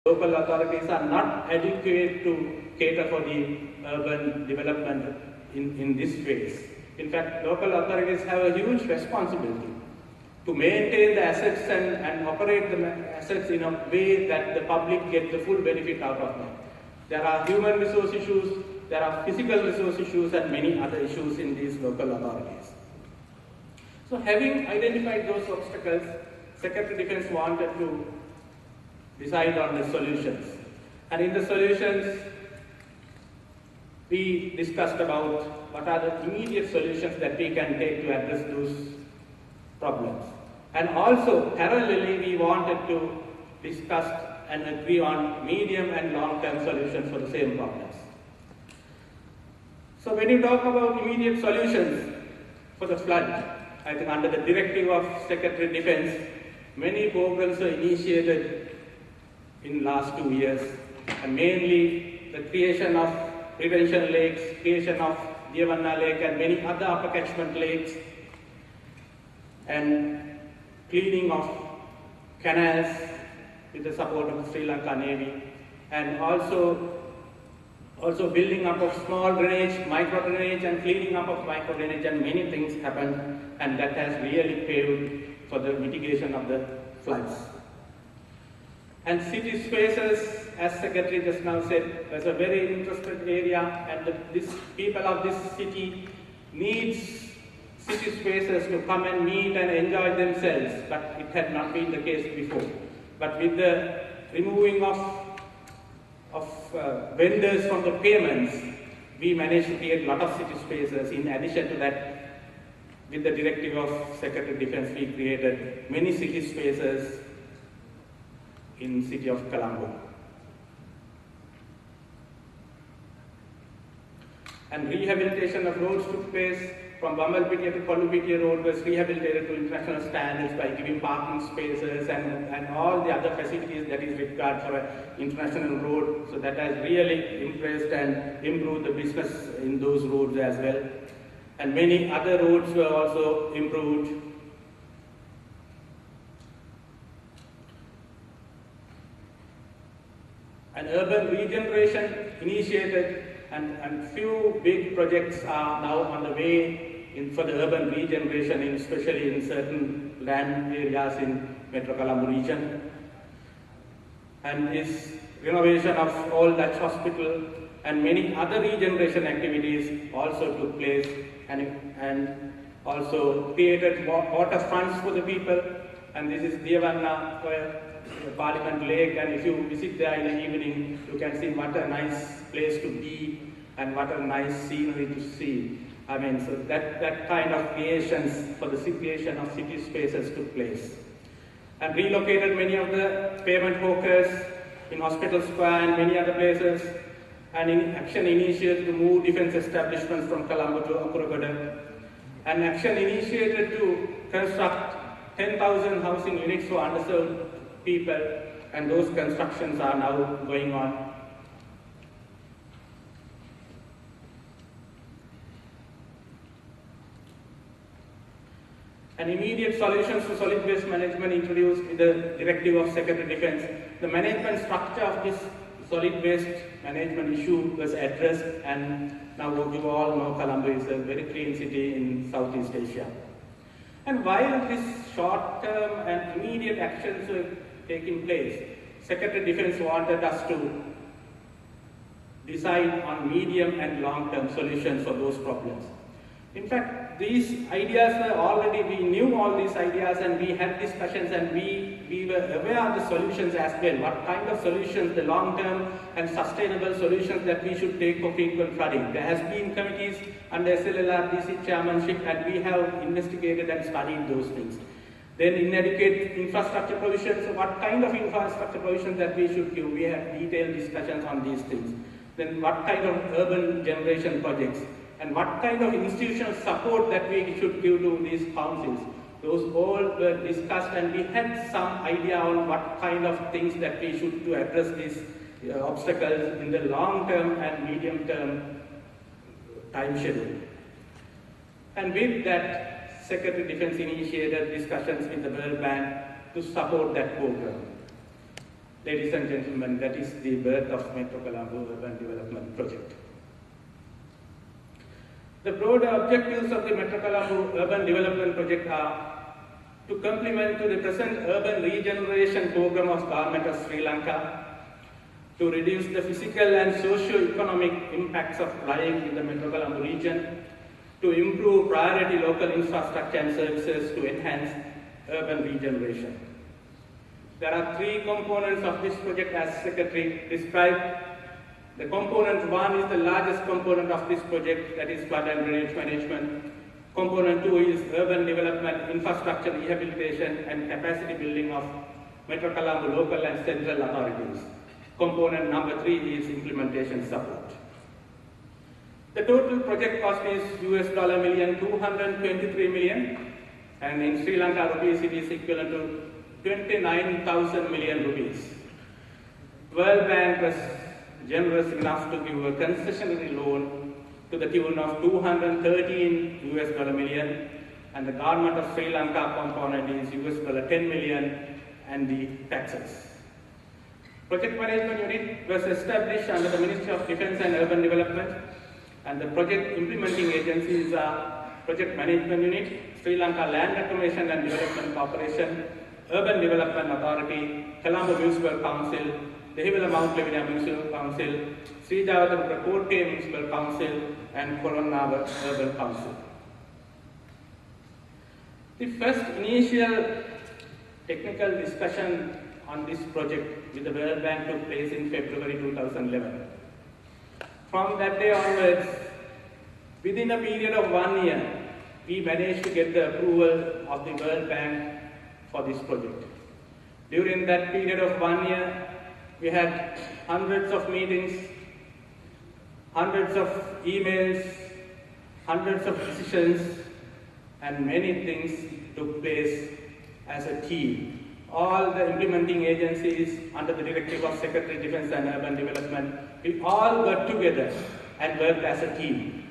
local authorities are not adequate to cater for the urban development in this phase. In fact, local authorities have a huge responsibility to maintain the assets and operate the assets in a way that the public get the full benefit out of them. There are human resource issues, there are physical resource issues, and many other issues in these local authorities. So having identified those obstacles, Secretary Defense wanted to decide on the solutions. And in the solutions, we discussed about what are the immediate solutions that we can take to address those problems. And also, parallelly, we wanted to discuss and agree on medium and long-term solutions for the same problems. So when you talk about immediate solutions for the flood, I think under the directive of Secretary Defense, many programs were initiated in last 2 years, and mainly the creation of retention lakes, creation of Devanna Lake and many other upper catchment lakes, and cleaning of canals with the support of the Sri Lanka Navy, and also building up of small drainage, micro drainage, and cleaning up of micro drainage, and many things happened, and that has really paved for the mitigation of the floods. And city spaces, as Secretary just now said, is a very interesting area, and people of this city needs city spaces to come and meet and enjoy themselves, but it had not been the case before. But with the removing of vendors from the payments, we managed to create a lot of city spaces. In addition to that, with the directive of Secretary Defense, we created many city spaces in city of Colombo. And rehabilitation of roads took place. From Bambalpitiya to Kollupitiya road was rehabilitated to international standards by giving parking spaces and all the other facilities that is required for an international road. So that has really impressed and improved the business in those roads as well. And many other roads were also improved. And urban regeneration initiated, and few big projects are now on the way for the urban regeneration, especially in certain land areas in Metro Colombo region. And this renovation of Old Dutch Hospital and many other regeneration activities also took place, and also created water fronts for the people. And this is Devanna Parliament Lake, and if you visit there in the evening, you can see what a nice place to be and what a nice scenery to see. I mean, so that kind of creations for the creation of city spaces took place. And relocated many of the payment hawkers in Hospital Square and many other places, and in action initiated to move defense establishments from Colombo to Akuragada, and action initiated to construct 10,000 housing units for underserved people, and those constructions are now going on. And immediate solutions to solid waste management introduced in the directive of Secretary Defense. The management structure of this solid waste management issue was addressed, and now you all know Colombo is a very clean city in Southeast Asia. And while these short-term and immediate actions were taking place, Secretary Defense wanted us to decide on medium and long-term solutions for those problems. In fact, these ideas were already, we knew all these ideas, and we had discussions, and we were aware of the solutions as well. What kind of solutions, the long-term and sustainable solutions that we should take for frequent flooding. There has been committees under SLLRDC chairmanship, and we have investigated and studied those things. Then inadequate infrastructure provisions, so what kind of infrastructure provisions that we should give. We had detailed discussions on these things. Then what kind of urban generation projects, and what kind of institutional support that we should give to these councils. Those all were discussed, and we had some idea on what kind of things that we should to address these obstacles in the long-term and medium-term time schedule. And with that, Secretary Defense initiated discussions with the World Bank to support that program. Ladies and gentlemen, that is the birth of Metro Colombo Urban Development Project. The broader objectives of the Metro Colombo Urban Development Project are to complement to the present urban regeneration program of Government of Sri Lanka, to reduce the physical and socio-economic impacts of lying in the Metro Colombo region, to improve priority local infrastructure and services to enhance urban regeneration. There are three components of this project as Secretary described. The component one is the largest component of this project, that is flood and drainage management. Component two is urban development, infrastructure rehabilitation and capacity building of Metro Colombo local and central authorities. Component number three is implementation support. The total project cost is $223 million, and in Sri Lanka rupees it is equivalent to 29,000 million rupees. World Bank was generous enough to give a concessionary loan to the tune of $213 million, and the Government of Sri Lanka component is $10 million and the taxes. Project Management Unit was established under the Ministry of Defence and Urban Development, and the project implementing agencies are Project Management Unit, Sri Lanka Land Reclamation and Development Corporation, Urban Development Authority, Colombo Municipal Council, Dehivela Mount Lavinia Municipal Council, Sri Javadam Kotte Municipal Council, and Kolonnavar Urban Council. The first initial technical discussion on this project with the World Bank took place in February 2011. From that day onwards, within a period of 1 year, we managed to get the approval of the World Bank for this project. During that period of 1 year, we had hundreds of meetings, hundreds of emails, hundreds of decisions, and many things took place as a team. All the implementing agencies under the directive of Secretary of Defence and Urban Development, we all got together and worked as a team.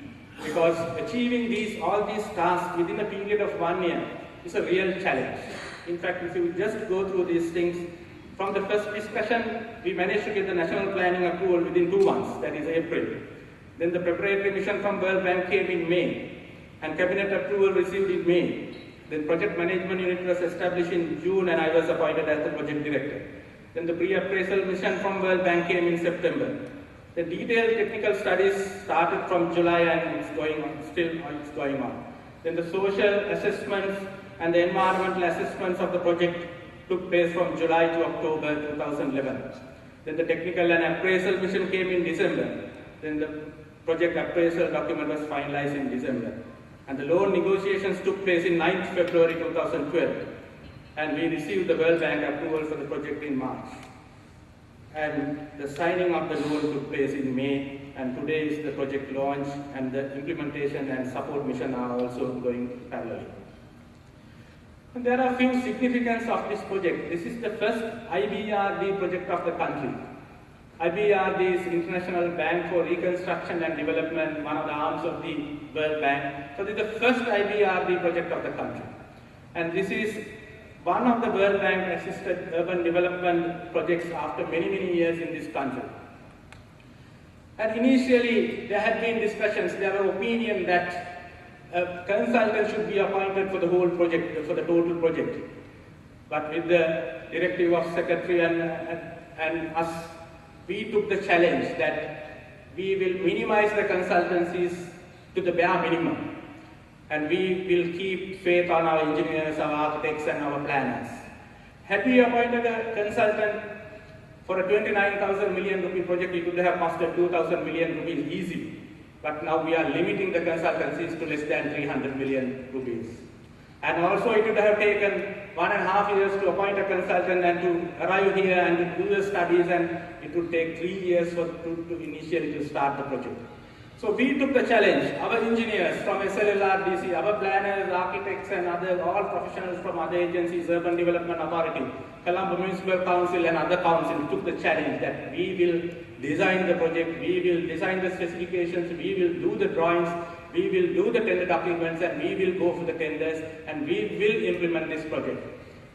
Because achieving all these tasks within a period of 1 year is a real challenge. In fact, if you just go through these things, from the first discussion, we managed to get the national planning approval within 2 months, that is April. Then the preparatory mission from World Bank came in May, and cabinet approval received in May. Then project management unit was established in June, and I was appointed as the project director. Then the pre-appraisal mission from World Bank came in September. The detailed technical studies started from July, and it's going on, still it's going on. Then the social assessments and the environmental assessments of the project took place from July to October 2011. Then the technical and appraisal mission came in December. Then the project appraisal document was finalized in December. And the loan negotiations took place in 9th February 2012. And we received the World Bank approval for the project in March. And the signing of the loan took place in May, and today is the project launch, and the implementation and support mission are also going parallel. And there are few significance of this project. This is the first IBRD project of the country. IBRD is International Bank for Reconstruction and Development, one of the arms of the World Bank. So this is the first IBRD project of the country. And this is one of the World Bank assisted urban development projects after many, many years in this country. And initially, there had been discussions, there were opinion that a consultant should be appointed for the whole project, for the total project. But with the directive of Secretary and us, we took the challenge that we will minimize the consultancies to the bare minimum. And we will keep faith on our engineers, our architects, and our planners. Had we appointed a consultant for a 29,000 million rupee project, it would have costed 2,000 million rupees easy. But now we are limiting the consultancies to less than 300 million rupees. And also it would have taken 1.5 years to appoint a consultant and to arrive here and to do the studies, and it would take 3 years to initially to start the project. So we took the challenge. Our engineers from SLLRDC, our planners, architects, and all professionals from other agencies, Urban Development Authority, Colombo Municipal Council, and other councils took the challenge that we will design the project, we will design the specifications, we will do the drawings, we will do the tender documents, and we will go for the tenders, and we will implement this project.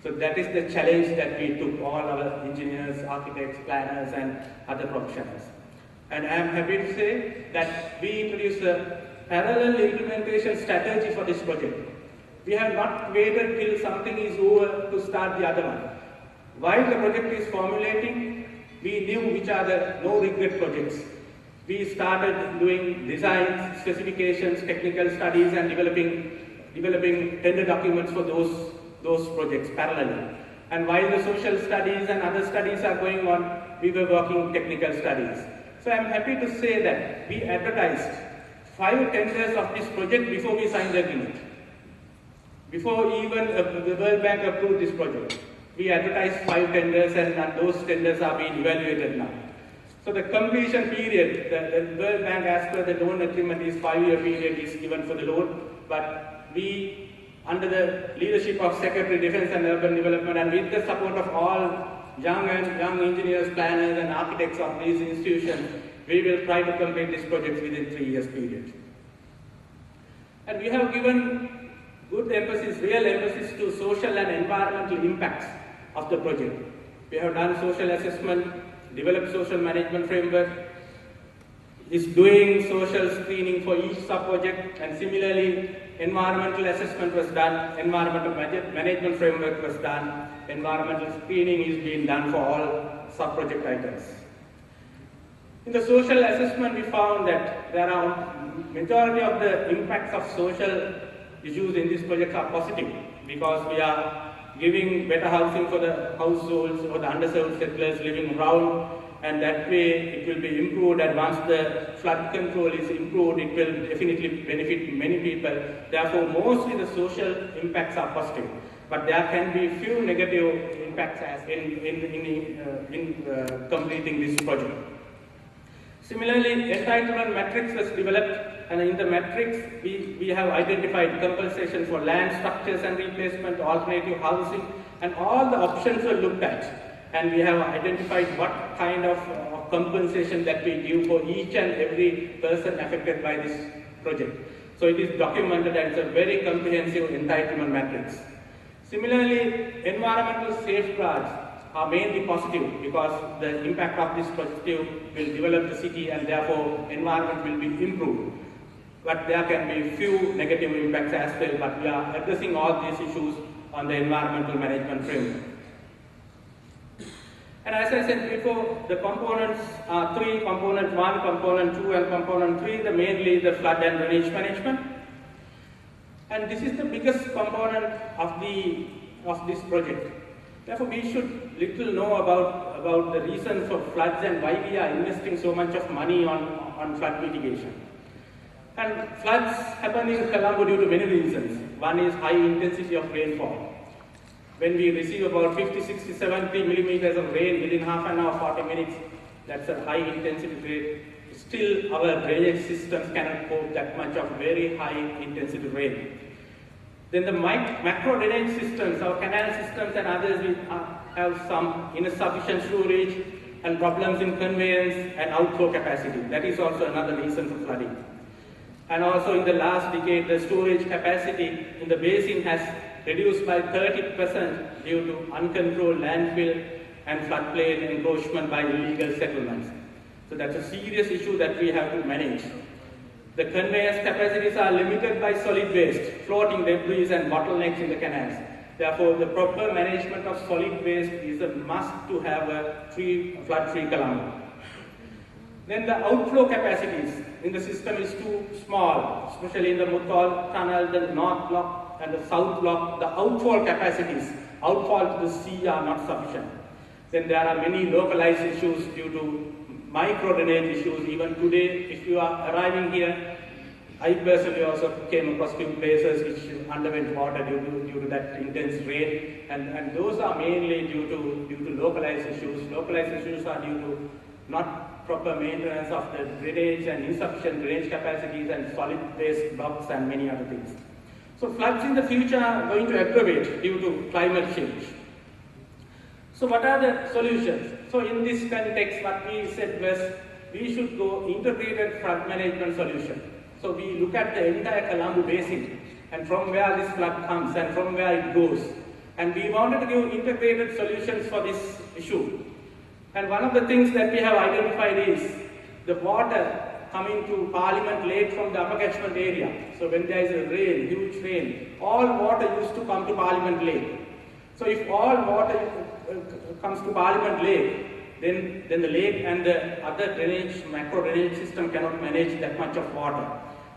So that is the challenge that we took, all our engineers, architects, planners, and other professionals. And I am happy to say that we introduced a parallel implementation strategy for this project. We have not waited till something is over to start the other one. While the project is formulating, we knew which are the no-regret projects. We started doing designs, specifications, technical studies, and developing tender documents for those projects parallelly. And while the social studies and other studies are going on, we were working technical studies. So I'm happy to say that we advertised 5 tenders of this project before we signed the agreement. Before even the World Bank approved this project, we advertised 5 tenders, and those tenders are being evaluated now. So the completion period, the World Bank, as per the loan agreement, is 5-year period is given for the loan, but we, under the leadership of Secretary Defense and Urban Development, and with the support of all young engineers, planners, and architects of these institutions, we will try to complete this project within 3 years period. And we have given good emphasis, real emphasis to social and environmental impacts of the project. We have done social assessment, developed social management framework, is doing social screening for each sub-project, and similarly, environmental assessment was done, environmental management framework was done, environmental screening is being done for all sub-project items. In the social assessment, we found that there are majority of the impacts of social issues in this project are positive, because we are giving better housing for the households or the underserved settlers living around, and that way it will be improved, and once the flood control is improved, it will definitely benefit many people. Therefore, mostly the social impacts are positive, but there can be few negative impacts as in completing this project. Similarly, entitlement matrix was developed, and in the matrix, we have identified compensation for land structures and replacement, alternative housing, and all the options were looked at. And we have identified what kind of compensation that we give for each and every person affected by this project. So it is documented, and it's a very comprehensive entitlement matrix. Similarly, environmental safeguards are mainly positive, because the impact of this positive will develop the city, and therefore environment will be improved. But there can be few negative impacts as well, but we are addressing all these issues on the environmental management framework. And as I said before, the components are 3, component 1, component 2, and component 3, mainly the flood and drainage management. And this is the biggest component of this project. Therefore, we should little know about the reasons for floods and why we are investing so much of money on flood mitigation. And floods happen in Colombo due to many reasons. One is high intensity of rainfall. When we receive about 50, 60, 70 millimeters of rain within half an hour, 40 minutes, that's a high intensity rain. Still, our drainage systems cannot cope that much of very high intensity rain. Then the macro drainage systems, our canal systems and others, we have some insufficient storage and problems in conveyance and outflow capacity. That is also another reason for flooding. And also in the last decade, the storage capacity in the basin has reduced by 30% due to uncontrolled landfill and floodplain encroachment by illegal settlements. So that's a serious issue that we have to manage. The conveyance capacities are limited by solid waste, floating debris, and bottlenecks in the canals. Therefore, the proper management of solid waste is a must to have a flood-free Colombo. Then the outflow capacities in the system is too small, especially in the Muthal tunnel, the north block and the south block. The outfall capacities, outfall to the sea, are not sufficient. Then there are many localized issues due to micro drainage issues. Even today, if you are arriving here, I personally also came across few places which underwent water due to that intense rain, and those are mainly due to localized issues. Localized issues are due to not proper maintenance of the drainage and insufficient drainage capacities and solid waste blocks and many other things. So floods in the future are going to aggravate due to climate change. So what are the solutions? So in this context, what we said was we should go integrated flood management solution. So we look at the entire Colombo basin and from where this flood comes and from where it goes. And we wanted to give integrated solutions for this issue. And one of the things that we have identified is the water coming to Parliament Lake from the upper catchment area. So when there is a rain, huge rain, all water used to come to Parliament Lake. So if all water comes to Parliament Lake, then the lake and the other drainage, macro drainage system cannot manage that much of water.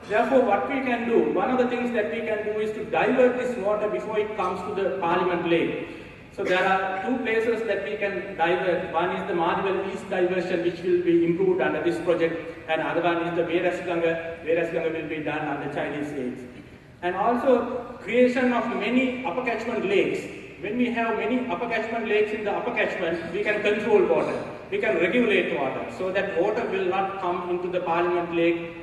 Therefore, what we can do, one of the things that we can do is to divert this water before it comes to the Parliament Lake. So there are two places that we can divert. One is the Marginal East diversion, which will be improved under this project, and other one is the Veerasganga. Veerasganga will be done under Chinese aids. And also creation of many upper catchment lakes. When we have many upper catchment lakes in the upper catchment, we can control water, we can regulate water, so that water will not come into the Parliament Lake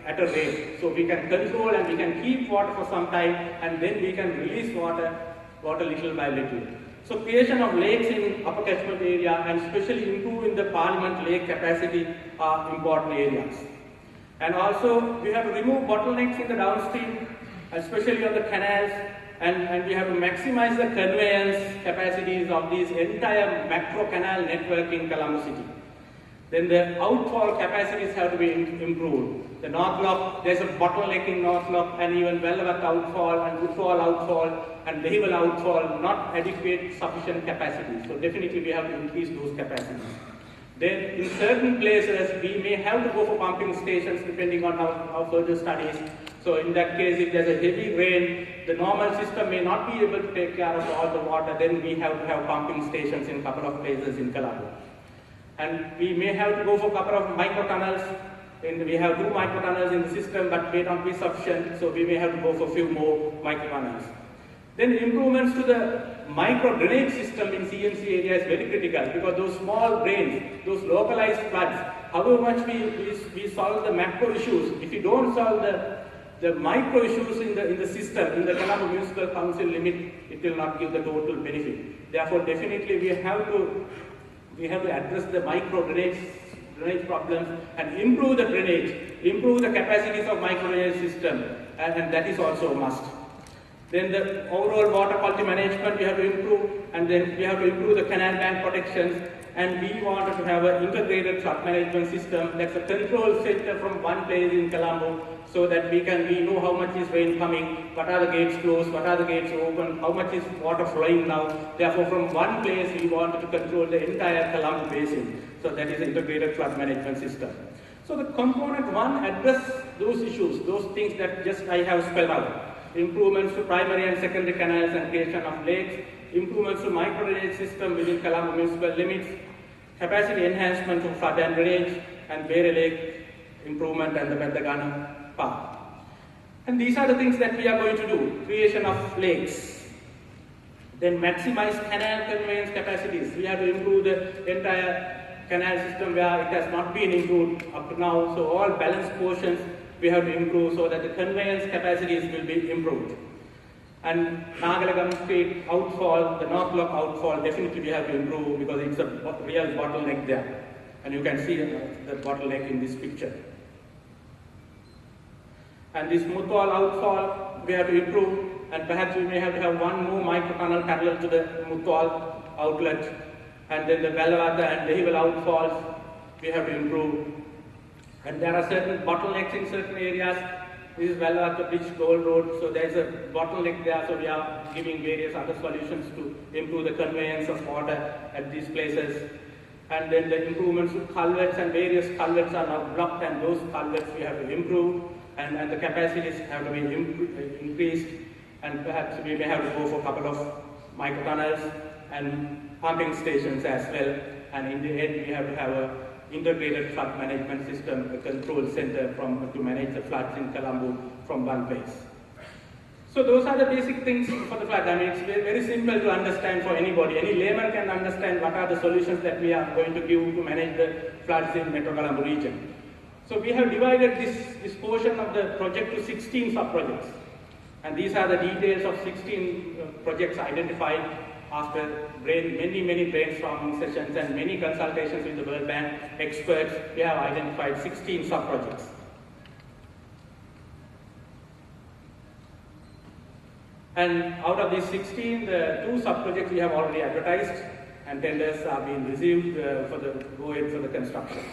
at a rate. So we can control and we can keep water for some time, and then we can release water little by little. So creation of lakes in upper catchment area and especially improving the Parliament Lake capacity are important areas. And also we have to remove bottlenecks in the downstream, especially on the canals, and we have to maximize the conveyance capacities of this entire macro canal network in Colombo City. Then the outfall capacities have to be improved. The North Lock, there's a bottleneck in North Lock, and even Vellavat outfall and Woodfall outfall and Dehival outfall, not adequate sufficient capacity. So definitely we have to increase those capacities. Then in certain places we may have to go for pumping stations depending on our further studies. So in that case, if there's a heavy rain, the normal system may not be able to take care of all the water, then we have to have pumping stations in a couple of places in Colombo. And we may have to go for a couple of microtunnels. And we have 2 microtunnels in the system, but may not be sufficient, so we may have to go for a few more microtunnels. Then improvements to the micro drainage system in CMC area is very critical, because those small drains, those localized floods, however much we solve the macro issues, if we don't solve the micro issues in the system, in the Colombo Municipal Council limit, it will not give the total benefit. Therefore, definitely we have to address the micro drainage problems and improve the drainage, improve the capacities of micro drainage system, and that is also a must. Then the overall water quality management we have to improve, and then we have to improve the canal bank protections, and we wanted to have an integrated flood management system that's a control center from one place in Colombo, so that we know how much is rain coming, what are the gates closed, what are the gates open, how much is water flowing now. Therefore, from one place we wanted to control the entire Colombo basin. So that is integrated flood management system. So the component 1 address those issues, those things that just I have spelled out. Improvements to primary and secondary canals and creation of lakes, improvements to micro drainage system within Colombo municipal limits, capacity enhancement to flood and drainage, and Bere Lake improvement and the Bedagana Park. And these are the things that we are going to do. Creation of lakes. Then maximize canal conveyance capacities. We have to improve the entire canal system where it has not been improved up to now. So all balanced portions we have to improve so that the conveyance capacities will be improved. And Nagalagam Street outfall, the North Lock outfall, definitely we have to improve because it's a real bottleneck there. And you can see the bottleneck in this picture. And this Mutwal outfall, we have to improve, and perhaps we may have to have one more microtunnel parallel to the Mutwal outlet. And then the Velavata and Dehival outfalls, we have to improve. And there are certain bottlenecks in certain areas. This is Velavata Bridge Gold Road, so there is a bottleneck there, so we are giving various other solutions to improve the conveyance of water at these places. And then the improvements to culverts, and various culverts are now blocked, and those culverts we have to improve, and the capacities have to be increased, and perhaps we may have to go for a couple of microtunnels and pumping stations as well, and in the end we have to have a integrated flood management system, a control center to manage the floods in Colombo from one place. So those are the basic things for the flood. I mean, it's very simple to understand for anybody. Any layman can understand what are the solutions that we are going to give to manage the floods in Metro Colombo region. So we have divided this portion of the project to 16 sub-projects. And these are the details of 16 projects identified after many brainstorming sessions and many consultations with the World Bank experts. We have identified 16 sub-projects. And out of these 16, the 2 sub-projects we have already advertised, and tenders are being received for the go-ahead for the construction.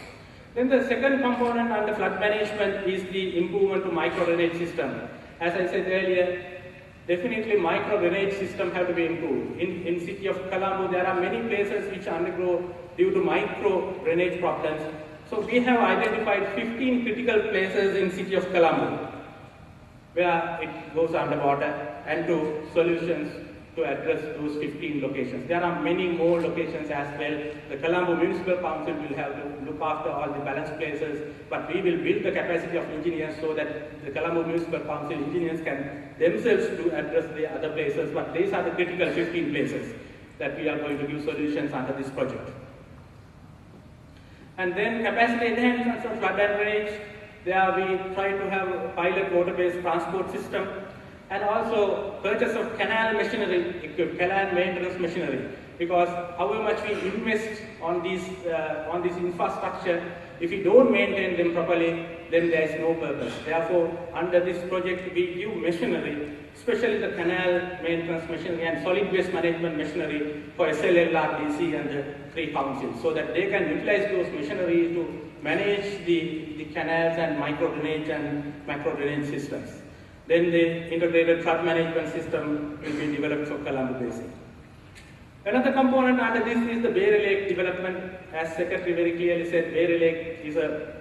Then the second component under flood management is the improvement to micro-drainage system. As I said earlier, definitely micro-drainage system have to be improved. In city of Colombo, there are many places which undergo due to micro-drainage problems. So we have identified 15 critical places in city of Colombo where it goes underwater, and to solutions to address those 15 locations. There are many more locations as well. The Colombo Municipal Council will have to look after all the balanced places, but we will build the capacity of engineers so that the Colombo Municipal Council engineers can themselves to address the other places, but these are the critical 15 places that we are going to give solutions under this project. And then capacity enhancements of flood and drainage. There we try to have a pilot water-based transport system, and also purchase of canal machinery, canal maintenance machinery, because however much we invest on these infrastructure, if we don't maintain them properly, then there is no purpose. Therefore, under this project, we give machinery, especially the canal maintenance machinery and solid waste management machinery for SLLRDC and the 3 councils, so that they can utilize those machinery to manage the canals and micro-drainage systems. Then the integrated flood management system will be developed for Colombo Basin. Another component under this is the Beary Lake development. As Secretary very clearly said, Beary Lake is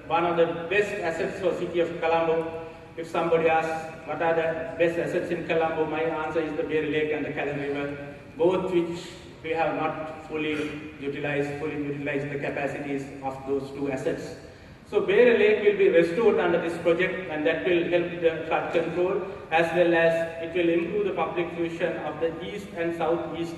one of the best assets for city of Colombo. If somebody asks what are the best assets in Colombo, my answer is the Beary Lake and the Callan River, both which we have not fully utilized the capacities of those 2 assets. So Beary Lake will be restored under this project, and that will help the flood control, as well as it will improve the public fruition of the east and southeast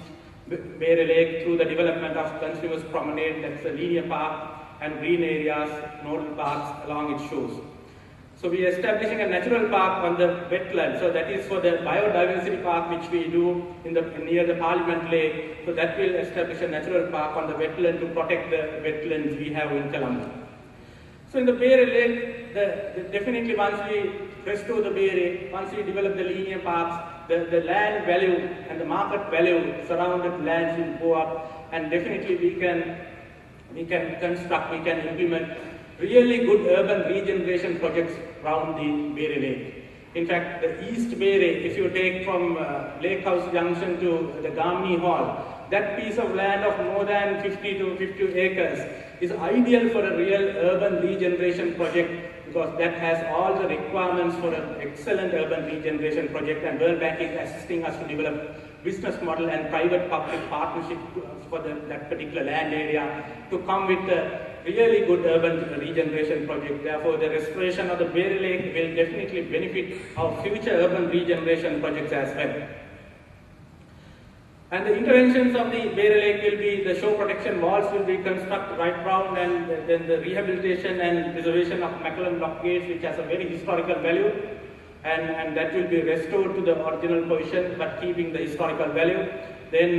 Beary Lake through the development of continuous promenade, that's a linear park, and green areas, nodal parks along its shores. So we are establishing a natural park on the wetland. So that is for the biodiversity park which we do near the Parliament Lake. So that will establish a natural park on the wetland to protect the wetlands we have in Colombo. So in the Beary Lake, definitely once we restore the Beary, once we develop the linear parks, the land value and the market value surrounded lands will go up, and definitely we can construct, we can implement really good urban regeneration projects around the Beary Lake. In fact, the East Beary, if you take from Lake House Junction to the Gamni Hall, that piece of land of more than 50 to 50 acres is ideal for a real urban regeneration project, because that has all the requirements for an excellent urban regeneration project, and World Bank is assisting us to develop business model and private-public partnership for that particular land area to come with a really good urban regeneration project. Therefore, the restoration of the Beary Lake will definitely benefit our future urban regeneration projects as well. And the interventions of the Beary Lake will be the shore protection walls will be constructed right round, and then the rehabilitation and preservation of Macallan Lock Gates, which has a very historical value, and that will be restored to the original position but keeping the historical value. Then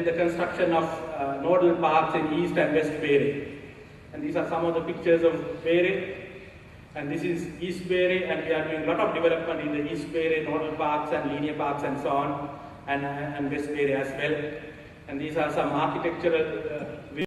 the construction of nodal parks in East and West Beary. And these are some of the pictures of Beary. And this is East Beary, and we are doing a lot of development in the East Beary, nodal parks and linear parks and so on, and West Beary as well. And these are some architectural